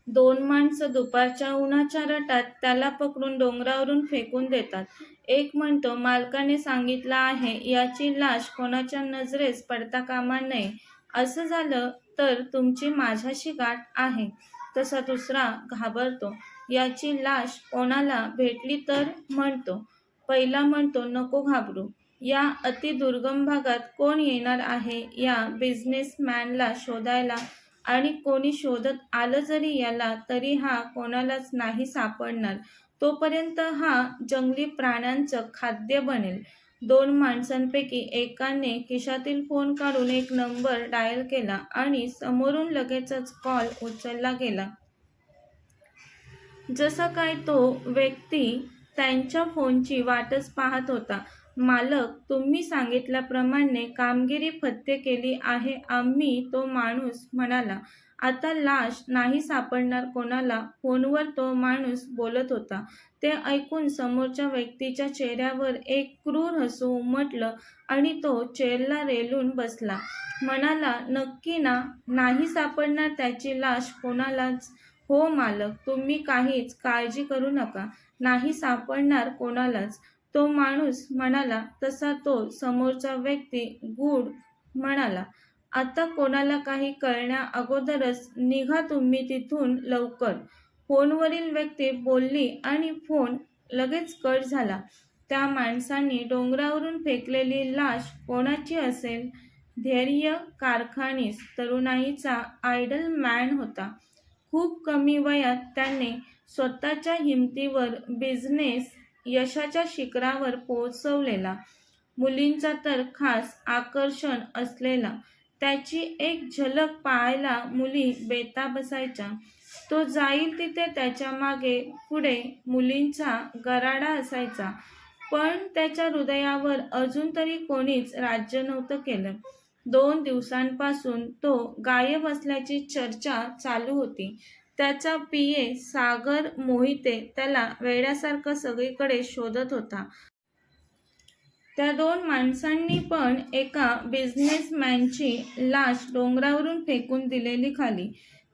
दोन माणसं दुपारच्या उन्हाच्या रटात त्याला पकडून डोंगरावरून फेकून देतात. एक म्हणतो, मालकाने सांगितलं आहे याची लाश कोणाच्या नजरेस पडता कामा नये. असं झालं तर तुमची माझ्याशी गाठ आहे. तसा दुसरा घाबरतो, याची लाश कोणाला भेटली तर म्हणतो. पहिला म्हणतो, नको घाबरू. या अतिदुर्गम भागात कोण येणार आहे या बिझनेसमॅनला शोधायला? आणि कोणी शोधत आलं जरी याला तरी हा कोणालाच नाही सापडणार. तोपर्यंत हा जंगली प्राण्यांचं खाद्य बनेल. दोन माणसांपैकी एकाने खिशातील फोन काढून एक नंबर डायल केला आणि समोरून लगेचच कॉल उचलला गेला. जसा काय तो व्यक्ती त्यांच्या फोनची वाटच पाहत होता. मालक, तुम्ही सांगितल्याप्रमाणे कामगिरी फत्ते केली आहे आम्ही, तो माणूस म्हणाला. आता लाश नाही सापडणार कोणाला, फोनवर तो माणूस बोलत होता. ते ऐकून समोरच्या व्यक्तीच्या चेहऱ्यावर एक क्रूर हसू उमटलं आणि तो चेअरला रेलून बसला. म्हणाला, नक्की ना? नाही सापडणार त्याची लाश कोणालाच? हो मालक, तुम्ही काहीच काळजी करू नका. नाही सापडणार कोणालाच, तो माणूस म्हणाला. तसा तो समोरचा व्यक्ती गुड म्हणाला. आता कोणाला काही कळण्या अगोदरच निघा तुम्ही तिथून लवकर. फोनवरील व्यक्ती बोलली आणि फोन लगेच कट झाला. त्या माणसांनी डोंगरावरून फेकलेली लाश कोणाची असेल? धैर्य कारखानीस तरुणाईचा आयडल मॅन होता. खूप कमी वयात त्याने स्वतःच्या हिमतीवर बिझनेस यशाच्या शिखरावर पोहोचवलेला. मुलींचा तर खास आकर्षण असलेला. त्याची एक झलक पाहायला मुली बेताब असायच्या. तो जाईल तिथे त्याच्या मागे पुढे मुलींचा गराडा असायचा. पण त्याच्या हृदयावर अजून तरी कोणीच राज्य नव्हतं केलं. 2 दिवसांपासून तो गायब असल्याची चर्चा चालू होती. त्याचा पीए सागर मोहिते त्याला वेड्यासारखं सगळीकडे शोधत होता. त्या 2 माणसांनी पण एका बिझनेसमॅनची लाश डोंगरावरून फेकून दिलेली खाली.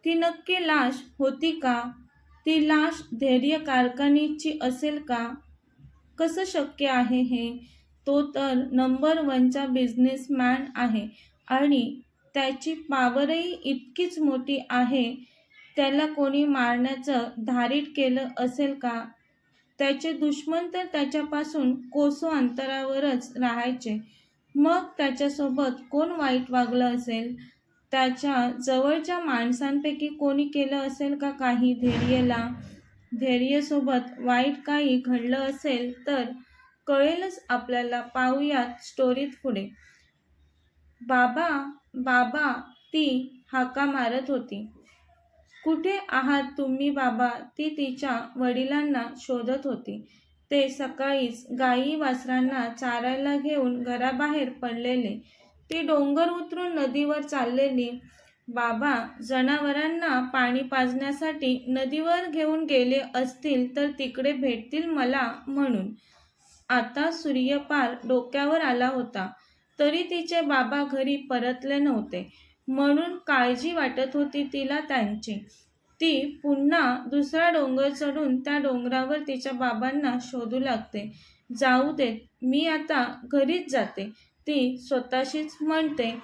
ती नक्की लाश होती का? ती लाश धैर्य कारखानीची असेल का? कसं शक्य आहे हे? तो तर नंबर 1चा बिझनेसमॅन आहे आणि त्याची पॉवरही इतकीच मोठी आहे. त्याला कोणी मारण्याचं धाडीत केलं असेल का? त्याचे दुश्मन तर त्याच्यापासून कोसो अंतरावरच राहायचे. मग त्याच्यासोबत कोण वाईट वागलं असेल? त्याच्या जवळच्या माणसांपैकी कोणी केलं असेल का काही धैर्यला? धैर्यसोबत वाईट काही घडलं असेल तर कळेलच आपल्याला. पाहूयात स्टोरीत पुढे. बाबा, बाबा, ती हाका मारत होती. कुठे आहात तुम्ही बाबा? ती तिच्या वडिलांना शोधत होती. ते सकाळीच गाई वासरांना चारायला घेऊन घराबाहेर पडलेले. ती डोंगर उतरून नदीवर चाललेली. बाबा, जनावरांना पाणी पाजण्यासाठी नदीवर घेऊन गेले असतील तर तिकडे भेटतील मला म्हणून. आता सूर्य पार डोक्यावर आला होता तरी तिचे बाबा घरी परतले नव्हते म्हणून काळजी वाटत होती तिला त्यांची. ती पुन्हा दुसरा डोंगर चढून त्या डोंगरावर तिच्या बाबांना शोधू लागते. जाऊ देत, मी आता घरीच जाते, ती स्वतःशीच म्हणते.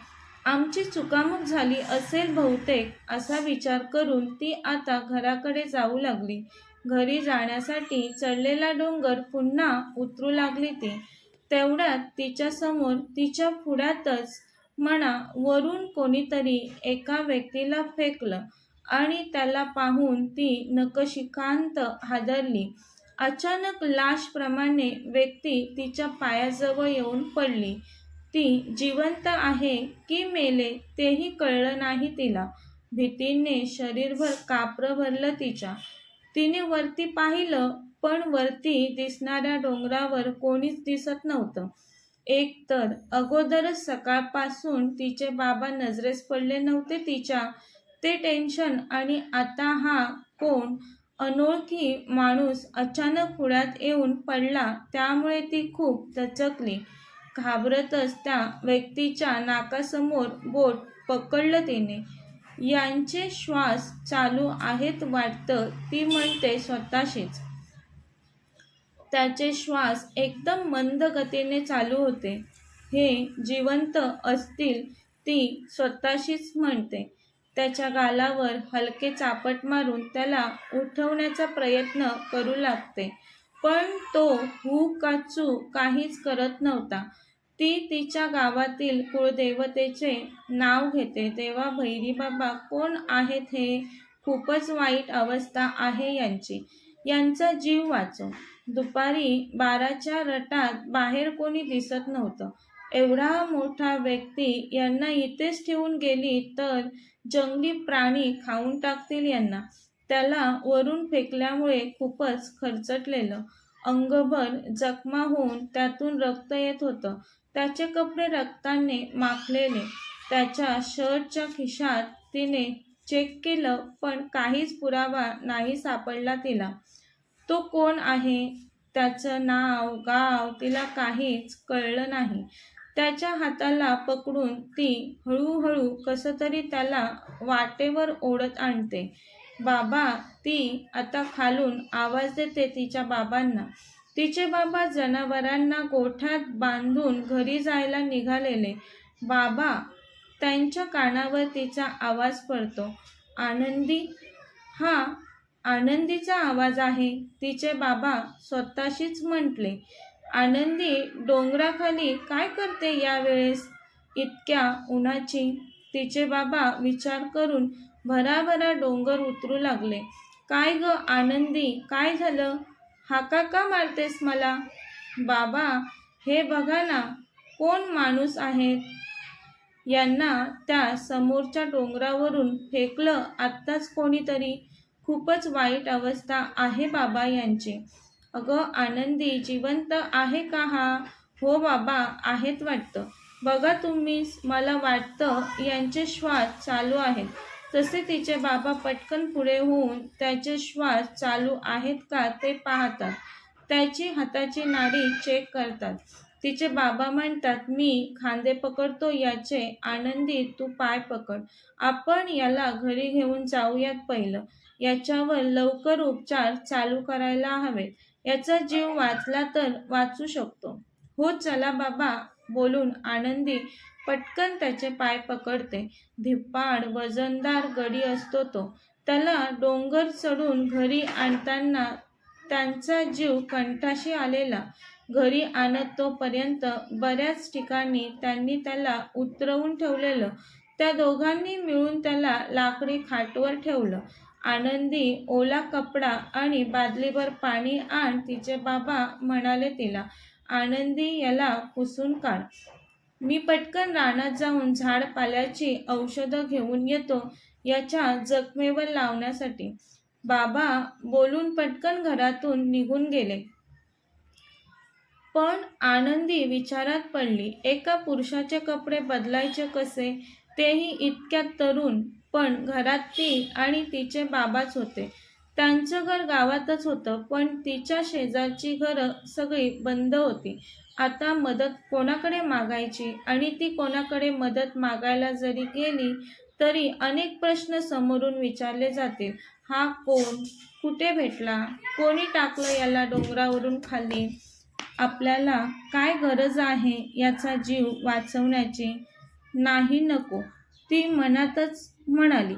आमची चुकामुक झाली असेल बहुतेक असा विचार करून ती आता घराकडे जाऊ लागली. घरी जाण्यासाठी चढलेला डोंगर पुन्हा उतरू लागली ती. तेवढ्यात तिच्यासमोर, तिच्या पुढ्यातच म्हणा, वरून कोणीतरी एका व्यक्तीला फेकलं आणि त्याला पाहून ती नखशिखांत हादरली. अचानक लाशप्रमाणे व्यक्ती तिच्या पायाजवळ येऊन पडली. ती जिवंत आहे की मेले तेही कळलं नाही तिला. भीतीने शरीरभर कापरं भरलं तिच्या. तिने वरती पाहिलं पण वरती दिसणाऱ्या डोंगरावर कोणीच दिसत नव्हतं. एक तर अगोदरच सकाळपासून तिचे बाबा नजरेस पडले नव्हते तिच्या, ते टेन्शन आणि आता हा कोण अनोळखी माणूस अचानक पुढ्यात येऊन पडला त्यामुळे ती खूप दचकली. घाबरतच त्या व्यक्तीच्या नाकासमोर बोट पकडलं तिने. यांचे श्वास चालू आहेत वाटतं, ती म्हणते स्वतःशीच. त्याचे श्वास एकदम मंद गतीने चालू होते. हे जिवंत असतील, ती स्वतःशीच म्हणते. त्याच्या गालावर हलके चापट मारून त्याला उठवण्याचा प्रयत्न करू लागते. पण तो हू का चू काहीच करत नव्हता. ती तिच्या गावातील कुळदेवतेचे नाव घेते. तेव्हा भैरीबाबा कोण आहेत हे? खूपच वाईट अवस्था आहे यांची. यांचा जीव वाचव. दुपारी 12च्या रटात बाहेर कोणी दिसत नव्हतं. एवढा मोठा व्यक्ती यांना इथेच ठेवून गेली तर जंगली प्राणी खाऊन टाकतील यांना. त्याला वरून फेकल्यामुळे खूपच खरचटलेलं. अंगभर जखमा होऊन त्यातून रक्त येत होतं. त्याचे कपडे रक्ताने माखलेले. त्याच्या शर्टच्या खिशात तिने चेक केलं पण काहीच पुरावा नाही सापडला तिला. तो कोण आहे, त्याचं नाव गाव तिला काहीच कळलं नाही. त्याच्या हाताला पकडून ती हळूहळू कसंतरी त्याला वाटेवर ओढत आणते. बाबा, ती आता खालून आवाज देते तिच्या बाबांना. तिचे बाबा जनावरांना गोठ्यात बांधून घरी जायला निघालेले. बाबा, त्यांच्या कानावर तिचा आवाज पडतो. आनंदी? हा आनंदीचा आवाज आहे, तिचे बाबा स्वतःशीच म्हटले. आनंदी डोंगराखाली काय करते यावेळेस इतक्या उन्हाची? तिचे बाबा विचार करून भराभरा डोंगर उतरू लागले. काय ग आनंदी, काय झालं? हाका का मारतेस मला? बाबा, हे बघा ना, कोण माणूस आहेत. यांना त्या समोरच्या डोंगरावरून फेकलं आत्ताच कोणीतरी. खूपच वाईट अवस्था आहे बाबा यांची. अगं आनंदी, जिवंत आहे का हा? हो बाबा, आहेत वाटतं. बघा तुम्हीच, मला वाटतं यांचे श्वास चालू आहेत. तसे तिचे बाबा पटकन पुढे होऊन त्याचे श्वास चालू आहेत का ते पाहतात. त्याची हाताची नाडी चेक करतात. तिचे बाबा म्हणतात, मी खांदे पकडतो याचे, आनंदी तू पाय पकड. आपण याला घरी घेऊन जाऊयात पहिलं. याच्यावर लवकर उपचार चालू करायला हवेत. याचा जीव वाचला तर वाचू शकतो. हो चला बाबा, बोलून आनंदी पटकन त्याचे पाय पकडते. धिप्पाड वजनदार गडी असतो तो. त्याला डोंगर चढून घरी आणताना त्यांचा जीव कंठाशी आलेला. घरी आणत तोपर्यंत बऱ्याच ठिकाणी त्यांनी त्याला उतरवून ठेवलेलं. त्या दोघांनी मिळून त्याला लाकडी खाटवर ठेवलं. आनंदी, ओला कपडा आणि बादलीभर पाणी आण, तिचे बाबा म्हणाले तिला. आनंदी, याला पुसून काढ. मी पटकन रानात जाऊन झाडपाल्याची औषधं घेऊन येतो याच्या जखमेवर लावण्यासाठी. बाबा बोलून पटकन घरातून निघून गेले. पण आनंदी विचारात पडली. एका पुरुषाचे कपडे बदलायचे कसे, तेही इतक्या तरुण. पण घरात ती आणि तिचे बाबाच होते. त्यांचं घर गावातच होतं, पण तिच्या शेजारची घरं सगळी बंद होती. आता मदत कोणाकडे मागायची? आणि ती कोणाकडे मदत मागायला जरी गेली तरी अनेक प्रश्न समोरून विचारले जातील. हा कोण? कुठे भेटला? कोणी टाकलं याला डोंगरावरून खाली? आपल्याला काय गरज आहे याचा जीव वाचवण्याची? नाही, नको, ती मनातच म्हणाली.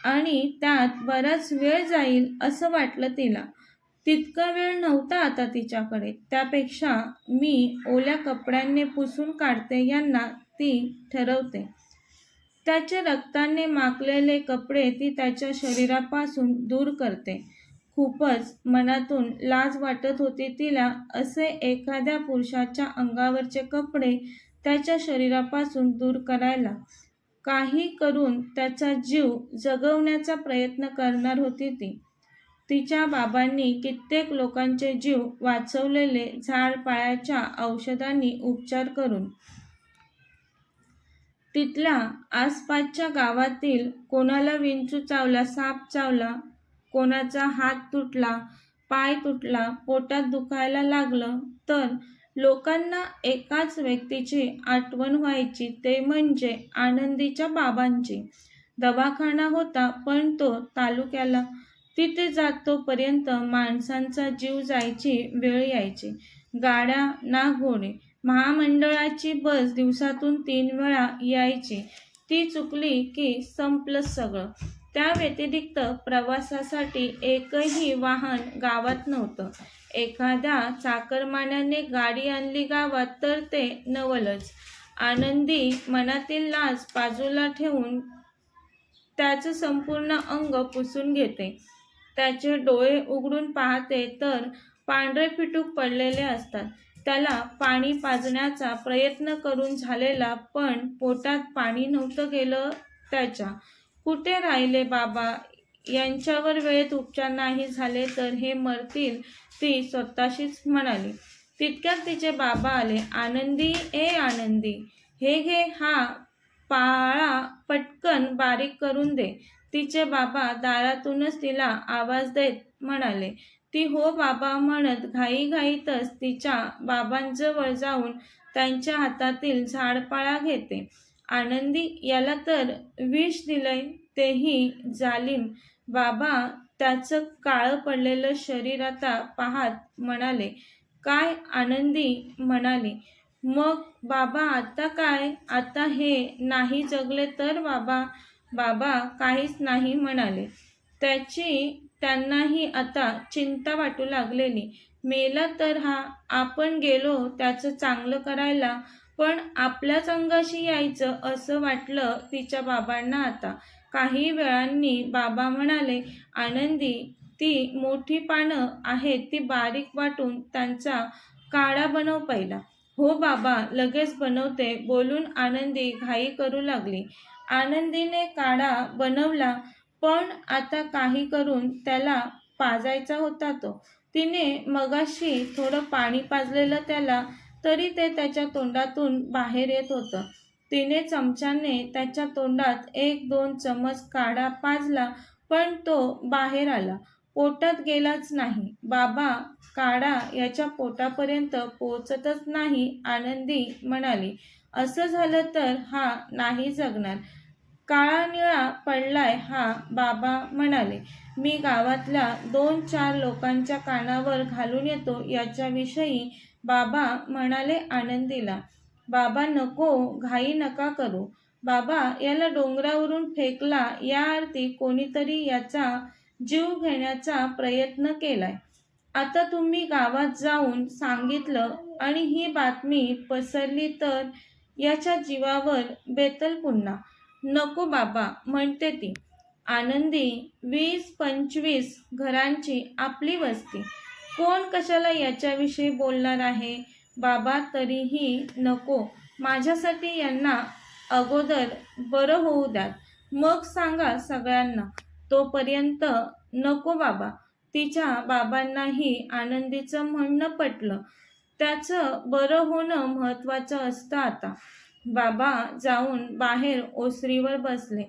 आणि त्यात बराच वेळ जाईल असं वाटलं तिला. तितका वेळ नव्हता आता तिच्याकडे. त्यापेक्षा मी ओल्या कपड्यांनी पुसून काढते यांना, ती ठरवते. त्याचे रक्ताने माखलेले कपडे ती त्याच्या शरीरापासून दूर करते. खूपच मनातून लाज वाटत होती तिला असे एखाद्या पुरुषाच्या अंगावरचे कपडे त्याच्या शरीरापासून दूर करायला. काही करून त्याचा जीव जगवण्याचा प्रयत्न करणार होती ती. तिच्या बाबांनी कित्येक लोकांचे जीव वाचवलेले झाडपाल्याच्या औषधांनी उपचार करून. तिथल्या आसपासच्या गावातील कोणाला विंचू चावला, साप चावला, कोणाचा हात तुटला, पाय तुटला, पोटात दुखायला लागलं तर लोकांना एकाच व्यक्तीची आठवण व्हायची, ते म्हणजे आनंदीच्या बाबांची. दवाखाना होता, पण तो तालुक्याला. तिथे जातोपर्यंत माणसांचा जीव जायची वेळ यायची. गाड्या ना घोडे. महामंडळाची बस दिवसातून 3 वेळा यायची. ती चुकली की संपलंच सगळं. त्या व्यतिरिक्त प्रवासासाठी एकही वाहन गावात नव्हतं. एखाद्या चाकरमान्याने गाडी आणली गावात तर ते नवलच. आनंदी मनातील लाज बाजूला ठेवून त्याचं संपूर्ण अंग पुसून घेते. त्याचे डोळे उघडून पाहते तर पांढरे फिटूक पडलेले असतात. त्याला पाणी पाजण्याचा प्रयत्न करून झालेला, पण पोटात पाणी नव्हतं गेलं त्याच्या. कुठे राहिले बाबा? यांच्यावर वेळेत उपचार नाही झाले तर हे मरतील, ती स्वतःशीच म्हणाली. तितक्यात तिचे बाबा आले. आनंदी, ए आनंदी, हे घे हा पाळा पटकन बारीक करून दे. तिचे बाबा दारातूनच तिला आवाज देत म्हणाले. ती हो बाबा म्हणत घाईघाईतच तिच्या बाबांजवळ जाऊन त्यांच्या हातातील झाडपाळा घेते. आनंदी, याला तर विष दिलंय, तेही जालीम. बाबा त्याचं काळं पडलेलं शरीर आता पाहत म्हणाले. काय? आनंदी म्हणाली. मग बाबा आता काय? आता हे नाही जगले तर बाबा? बाबा काहीच नाही म्हणाले. त्यांनाही आता चिंता वाटू लागलेली. मेला तर हा, आपण गेलो त्याचं चांगलं करायला, पण आपल्याच अंगाशी यायचं असं वाटलं तिच्या बाबांना आता. काही वेळांनी बाबा म्हणाले. आनंदी, ती मोठी पानं आहेत ती बारीक वाटून त्यांचा काढा बनव पहिला. हो बाबा, लगेच बनवते, बोलून आनंदी घाई करू लागली. आनंदीने काढा बनवला, पण आता काही करून त्याला पाजायचा होता तो. तिने मगाशी थोडं पाणी पाजलेलं त्याला, तरी ते त्याच्या तोंडातून बाहेर येत होतं. तिने चमच्याने त्याच्या तोंडात 1-2 चमच काढा पाजला, पण तो बाहेर आला, पोटात गेलाच नाही. बाबा, काढा याच्या पोटापर्यंत पोचतच नाही. आनंदी म्हणाली. असं झालं तर हा नाही जगणार. काळा निळा पडलाय हा. बाबा म्हणाले. मी गावातल्या 2-4 लोकांच्या कानावर घालून येतो याच्याविषयी. बाबा म्हणाले आनंदीला. बाबा नको, घाई नका करू. बाबा, याला डोंगरावरून फेकला या अर्थी कोणीतरी याचा जीव घेण्याचा प्रयत्न केलाय. आता तुम्ही गावात जाऊन सांगितलं आणि ही बातमी पसरली तर याच्या जीवावर बेतल पुन्हा. नको बाबा, म्हणते ती. आनंदी, 20-25 घरांची आपली वस्ती. कोण कशाला याच्याविषयी बोलणार आहे? बाबा, तरीही नको. माझ्यासाठी यांना अगोदर बरं होऊ द्यात, मग सांगा सगळ्यांना. तोपर्यंत नको बाबा. तिच्या बाबांनाही आनंदीचं म्हणणं पटलं. त्याचं बरं होणं महत्त्वाचं असतं आता. बाबा जाऊन बाहेर ओसरीवर बसले.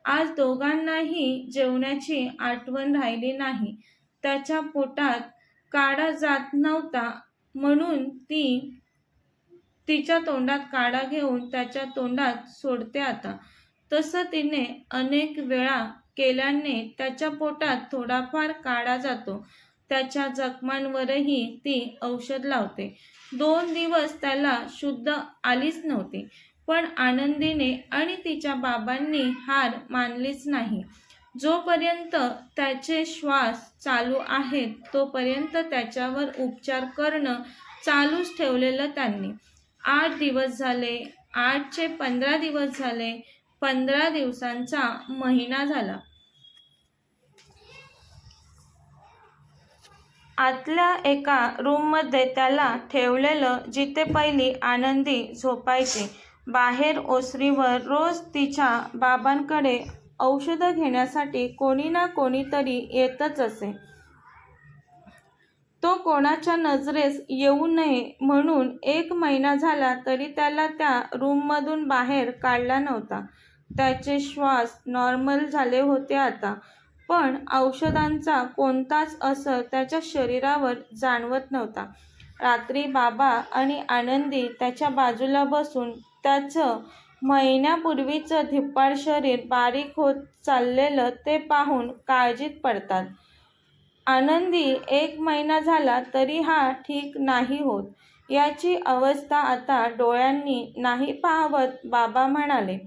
आज दोघांनाही जेवणाची आठवण राहिली नाही. त्याच्या पोटात काढा जात नव्हता म्हणून ती तिच्या तोंडात काढा घेऊन त्याच्या तोंडात सोडते आता. तसं तिने अनेक वेळा केल्याने त्याच्या पोटात थोडाफार काढा जातो. त्याच्या जखमांवरही ती औषध लावते. 2 दिवस त्याला शुद्ध आलीच नव्हती, पण आनंदीने आणि तिच्या बाबांनी हार मानलीच नाही. जोपर्यंत त्याचे श्वास चालू आहेत तोपर्यंत त्याच्यावर उपचार करणं चालूच ठेवलेलं त्यांनी. 8 दिवस झाले, 8चे 15 दिवस झाले, 15 दिवसांचा महिना झाला. आतल्या एका रूममध्ये त्याला ठेवलेलं, जिथे पहिली आनंदी झोपायची. बाहेर ओसरीवर रोज तिच्या बाबांकडे औषधं घेण्यासाठी कोणी ना कोणीतरी येतच असे. तो कोणाच्या नजरेस येऊ नये म्हणून 1 महिना झाला तरी त्याला त्या रूममधून बाहेर काढला नव्हता. त्याचे श्वास नॉर्मल झाले होते आता, पण औषधांचा कोणताच असर त्याच्या शरीरावर जाणवत नव्हता. रात्री बाबा आणि आनंदी त्याच्या बाजूला बसून त्याचं महिन्यापूर्वीचं धिप्पाड शरीर बारीक होत चाललेलं ते पाहून काळजीत पडतात. आनंदी 1 महिना झाला तरी हा ठीक नाही होत. याची अवस्था आता डोळ्यांनी नाही पाहावत बाबा म्हणाले,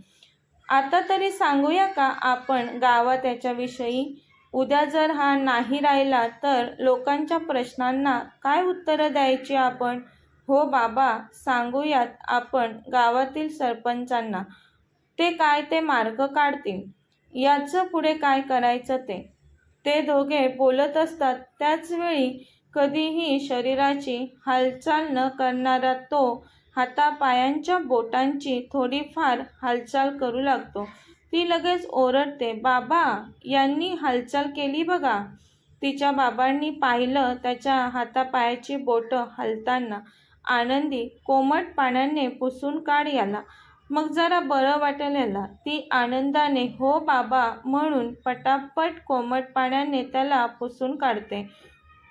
आता तरी सांगूया का आपण गावात याच्याविषयी? उद्या जर हा नाही राहिला तर लोकांच्या प्रश्नांना काय उत्तरं द्यायची आपण? हो बाबा, सांगूयात आपण गावातील सरपंचांना. ते काय ते मार्ग काढतील. याचं पुढे काय करायचं ते. ते दोघे बोलत असतात त्याचवेळी कधीही शरीराची हालचाल न करणारा तो हातापायांच्या बोटांची थोडीफार हालचाल करू लागतो. ती लगेच ओरडते, बाबा, यांनी हालचाल केली बघा. तिच्या बाबांनी पाहिलं त्याच्या हातापायाची बोटं हलताना. आनंदी, कोमट पाण्याने पुसून काढ याला, मग जरा बरं वाटेल याला. ती आनंदाने हो बाबा म्हणून पटापट कोमट पाण्याने त्याला पुसून काढते.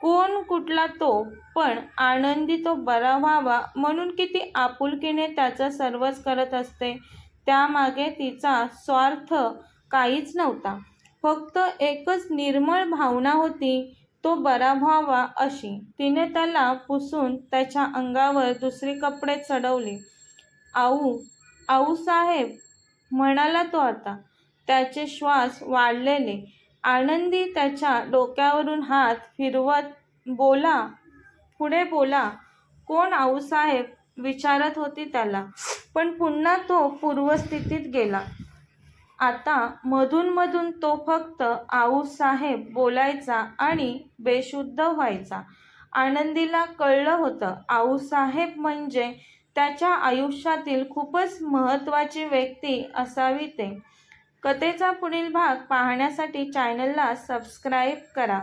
कोण कुठला तो, पण आनंदी तो बरा व्हावा म्हणून किती आपुलकीने त्याचं सर्वच करत असते. त्यामागे तिचा स्वार्थ काहीच नव्हता. फक्त एकच निर्मळ भावना होती, तो बरा व्हावा अशी. तिने त्याला पुसून त्याच्या अंगावर दुसरी कपडे चढवली. आऊसाहेब, म्हणाला तो आता. त्याचे श्वास वाढलेले. आनंदी त्याच्या डोक्यावरून हात फिरवत, बोला, पुढे बोला. कोण आऊसाहेब, विचारत होती त्याला. पण पुन्हा तो पूर्वस्थितीत गेला. आता मधून तो फक्त आऊसाहेब बोलायचा आणि बेशुद्ध व्हायचा. आनंदीला कळलं होतं, आऊसाहेब म्हणजे त्याच्या आयुष्यातील खूपच महत्त्वाची व्यक्ती असावी ते. कथेचा पुढील भाग पाहण्यासाठी चॅनलला सबस्क्राईब करा.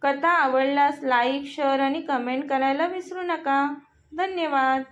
कथा आवडल्यास लाईक, शेअर आणि कमेंट करायला विसरू नका. धन्यवाद.